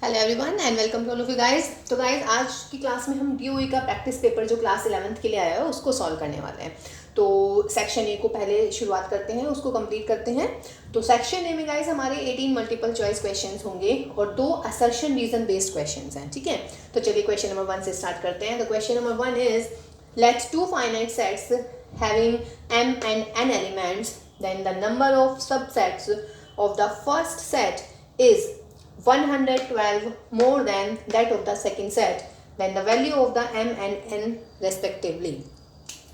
Hello everyone and welcome to all of you guys. तो guys आज की class में हम डीओई का प्रैक्टिस पेपर जो क्लास 11th के लिए आया है उसको सॉल्व करने वाले हैं। तो सेक्शन ए को पहले शुरुआत करते हैं, उसको कंप्लीट करते हैं। तो सेक्शन ए में गाइस हमारे 18 मल्टीपल चॉइस क्वेश्चंस होंगे और 2 असर्शन रीजन बेस्ड क्वेश्चंस हैं, ठीक है। तो चलिए क्वेश्चन नंबर 1 से स्टार्ट करते हैं। The question number 1 is let two finite sets having m and n elements, then the number of subsets of the first set is 112 more than that of the second set, then the value of the m and n respectively।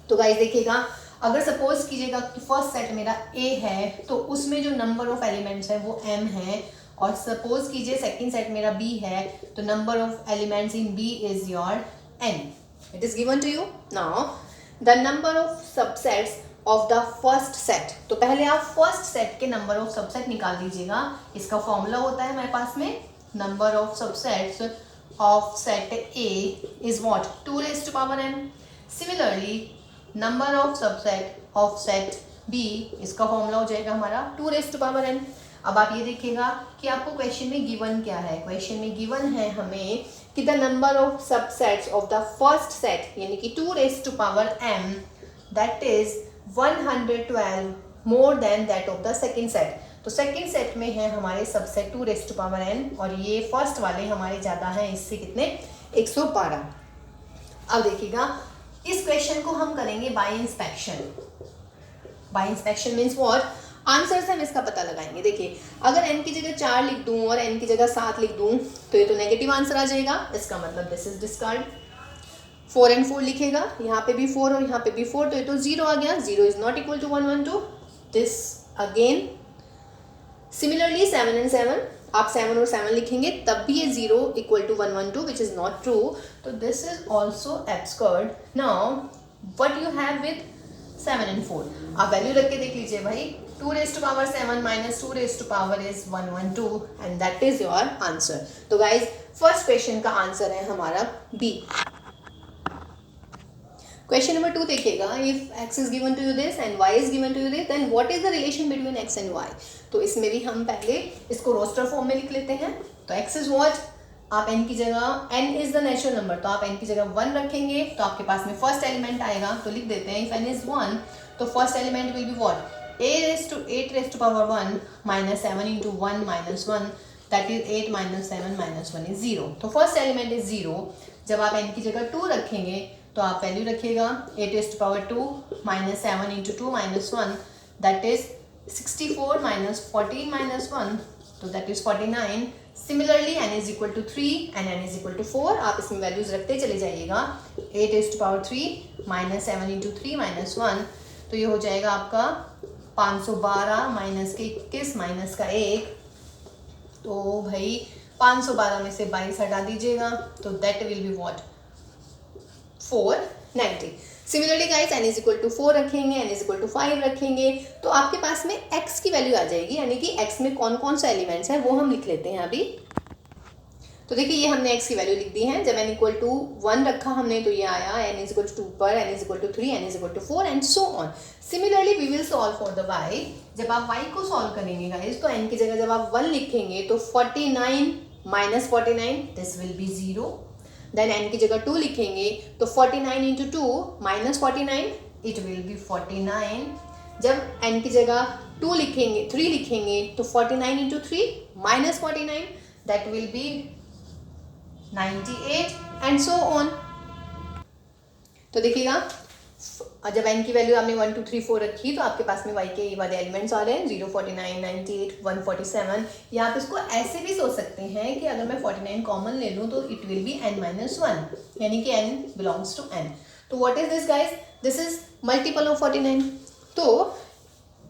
तो guys देखिएगा, अगर suppose कीजिएगा कि first set मेरा a है तो उसमें जो नंबर ऑफ एलिमेंट्स है वो m है, और सपोज कीजिए सेकंड सेट मेरा b है तो number of elements in b is your n। It is given to you. Now the number of subsets of the first set. तो पहले आप फर्स्ट सेट के नंबर ऑफ सबसेट निकाल दीजिएगा। इसका फॉर्मूला होता है हमारे पास में number of subsets of set A is what 2 raised to power n। Similarly number of subset of set B, इसका फॉर्मूला हो जाएगा हमारा 2 raised to power n। अब आप ये देखिएगा कि आपको क्वेश्चन में गिवन क्या है। क्वेश्चन में गिवन है हमें कि the number of subsets of the first set यानी कि 2 raised to power m that is 112 more than that of the second set. तो सेकेंड सेट में है हमारे subset 2 raised to power n और ये फर्स्ट वाले हमारे ज़्यादा हैं, इससे कितने 112। अब देखिएगा इस क्वेश्चन को हम करेंगे bye inspection. Bye inspection means what, answer से हम इसका पता लगाएंगे। देखिए अगर n की जगह 4 लिख दूं और n की जगह 7 लिख दूं तो ये तो नेगेटिव आंसर आ जाएगा, इसका मतलब दिस इज डिस्कार्ड। 4 and 4 लिखेगा, यहाँ पे भी 4 और यहाँ पे भी 4 तो ये तो 0 आ गया। 0 is not equal to 112, this again. Similarly 7 and 7, आप 7 और 7 लिखेंगे तब भी ये 0 equal to 112 which is not true, तो this is also absurd. Now what you have with 7 and 4, आप वैल्यू रख के देख लीजिए भाई। 2 raised to power 7 minus 2 raised to power is 112 and that is your answer। तो गाइज फर्स्ट क्वेश्चन का answer है हमारा बी। क्वेश्चन नंबर 2 देखिएगा, if x is given to you this and y is given to you this, then what is the relation between x and y। तो इसमें भी हम पहले इसको रोस्टर फॉर्म में लिख लेते हैं। तो x is what, आप n की जगह, n is the natural number, तो आप n की जगह 1 रखेंगे तो आपके पास में फर्स्ट एलिमेंट आएगा। तो लिख देते हैं इफ n is 1 तो first element will be what 8 raised to power 1 minus 7 into 1 minus 1 that is 8 minus 7 minus 1 is 0। तो फर्स्ट एलिमेंट इज 0। जब आप n की जगह 2 रखेंगे तो आप वैल्यू रखिएगा 8 raised to power 2 minus 7 into 2 minus 1 that is 64 minus 14 minus 1 तो that is 49। Similarly n is equal to 3 and n is equal to 4, आप इसमें वैल्यूज रखते चले जाइएगा। 8 raised to power 3 minus 7 into 3 minus 1 तो ये हो जाएगा आपका 512 माइनस के 21 माइनस का 1, तो भाई 512 में से 22 हटा दीजिएगा तो that will be what 490। Similarly guys n is equal to 4 रखेंगे, n इज इक्वल टू 5 रखेंगे तो आपके पास में x की वैल्यू आ जाएगी, यानी कि x में कौन कौन सा एलिमेंट्स है वो हम लिख लेते हैं अभी। तो देखिए ये हमने x की वैल्यू लिख दी है। जब n इक्वल टू 1 रखा हमने तो ये आया n इज इक्वल टू 2 पर, n is equal to 3, n is equal to 4 and so on. Similarly we will solve for the y। जब आप y को सॉल्व करेंगे गाइस तो n की जगह जब आप 1 लिखेंगे तो 49 minus 49 this will be 0। Then n की जगह 2 लिखेंगे तो 49 into 2 minus 49 it will be 49। जब n की जगह 2 लिखेंगे 3 लिखेंगे तो 49 into 3 minus 49 that will B 98 and so on. तो देखिएगा जब n की वैल्यू आपने 1 2 3 4 रखी तो आपके पास में y के वाले एलिमेंट्स आ रहे हैं 0 49 98 147। या आप इसको ऐसे भी सोच सकते हैं कि अगर मैं 49 कॉमन ले लूँ तो it will B n minus 1 यानी कि n बिलोंग्स टू n। तो what is this guys, this is multiple of 49। तो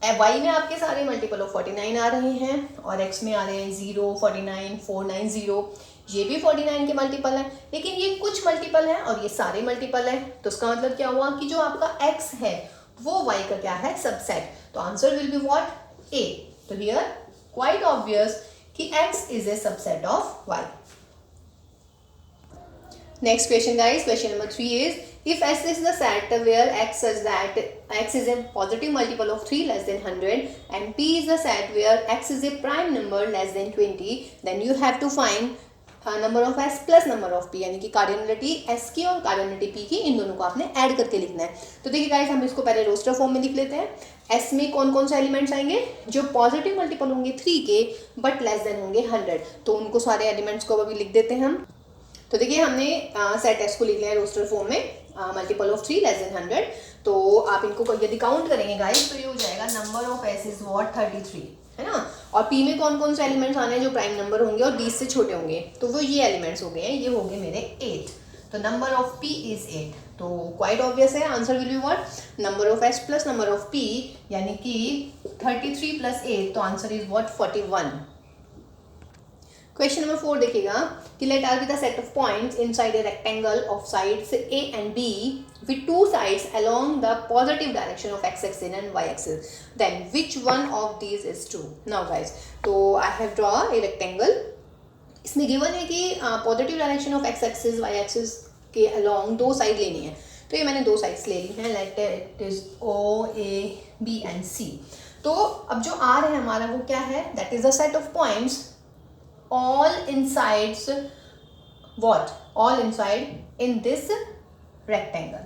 y में आपके सारे मल्टीपल ऑफ 49 आ रहे हैं और x में आ रहे हैं 0 49 490, ये भी 49 के मल्टीपल है, लेकिन ये कुछ मल्टीपल है और ये सारे मल्टीपल है। तो इसका मतलब क्या हुआ कि जो आपका x है वो y का क्या है, सबसेट। तो answer will be what a। तो हियर क्वाइट ऑब्वियस कि x is a subset of y। Next question guys, question number 3 is if S is the set where x such that x is a positive multiple of 3 less than 100 and P is the set where x is a prime number less than 20, then you have to find number of S plus number of P, यानी कि cardinality S की और cardinality P की, इन दोनों को आपने add करके लिखना है। तो देखिए गाइस, हम इसको पहले रोस्टर फॉर्म में लिख लेते हैं। एस में कौन कौन से एलिमेंट्स आएंगे, जो पॉजिटिव मल्टीपल होंगे 3 के बट लेस देन होंगे 100, तो उनको सारे एलिमेंट्स को अभी लिख देते हैं हम। तो देखिए हमने सेट एस को लिख लिया है रोस्टर फॉर्म में, मल्टीपल ऑफ 3 लेस देन 100। तो आप इनको यदि काउंट करेंगे गाइस तो ये हो जाएगा number of S is what 33, है ना। और पी में कौन कौन से एलिमेंट्स आने हैं, जो प्राइम नंबर होंगे और 20 से छोटे होंगे, तो वो ये एलिमेंट्स हो गए हैं, ये हो गए मेरे 8। तो नंबर ऑफ पी इज 8। तो क्वाइट ऑब्वियस है, answer will be what number of S plus number of P, यानी कि 33 प्लस 8, तो answer is what 41। Question number 4 देखिएगा कि let R be the set of points inside a rectangle of sides A and B with two sides along the positive direction of x axis and y axis, then which one of these is true? Now guys, तो I have draw a rectangle, इसमें given है कि positive direction of x axis y axis के along दो side लेनी है। तो ये मैंने दो साइड्स ले ली हैं, let it is O A B and C। तो अब जो R है हमारा वो क्या है, that is the set of points all insides what, all inside in this rectangle.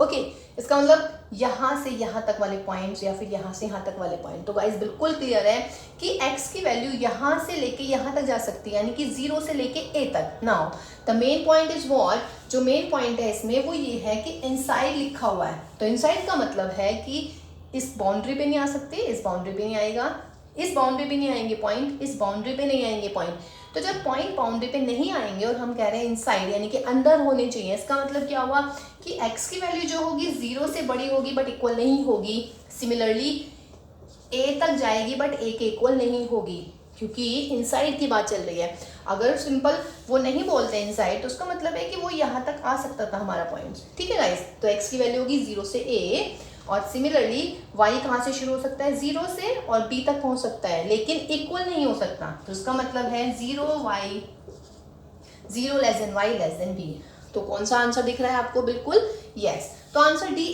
Okay, इसका मतलब यहाँ से यहाँ तक वाले पॉइंट्स या फिर यहाँ से यहाँ तक वाले पॉइंट। तो गाइस बिल्कुल क्लियर है कि x की वैल्यू यहाँ से लेके यहाँ तक जा सकती है, यानी कि 0 से लेके a तक। Now the main point is what, जो मेन पॉइंट है इसमें वो ये है कि इनसाइड लिखा हुआ है। तो इनसाइड का मतलब है कि इस बाउंड्री पे नहीं आ सकते, इस बाउंड्री पे नहीं आएगा, इस बाउंड्री पे नहीं आएंगे पॉइंट, इस बाउंड्री पे नहीं आएंगे पॉइंट। तो जब पॉइंट बाउंड्री पे नहीं आएंगे और हम कह रहे हैं इनसाइड, यानी कि अंदर होने चाहिए, इसका मतलब क्या हुआ कि x की वैल्यू जो होगी 0 से बड़ी होगी बट इक्वल नहीं होगी। सिमिलरली a तक जाएगी बट a के इक्वल नहीं होगी, क्योंकि इनसाइड की बात चल रही है। अगर सिंपल वो नहीं बोलते इनसाइड तो उसका मतलब है कि वो यहाँ तक आ सकता था हमारा पॉइंट। ठीक है गाइस, तो x की वैल्यू होगी 0 से a, और सिमिलरली y कहाँ से शुरू हो सकता है, 0 से, और b तक पहुँच सकता है, लेकिन इक्वल नहीं हो सकता। तो इसका मतलब है 0 less than y less than b। तो कौन सा आंसर दिख रहा है आपको, बिल्कुल यस। तो आंसर डी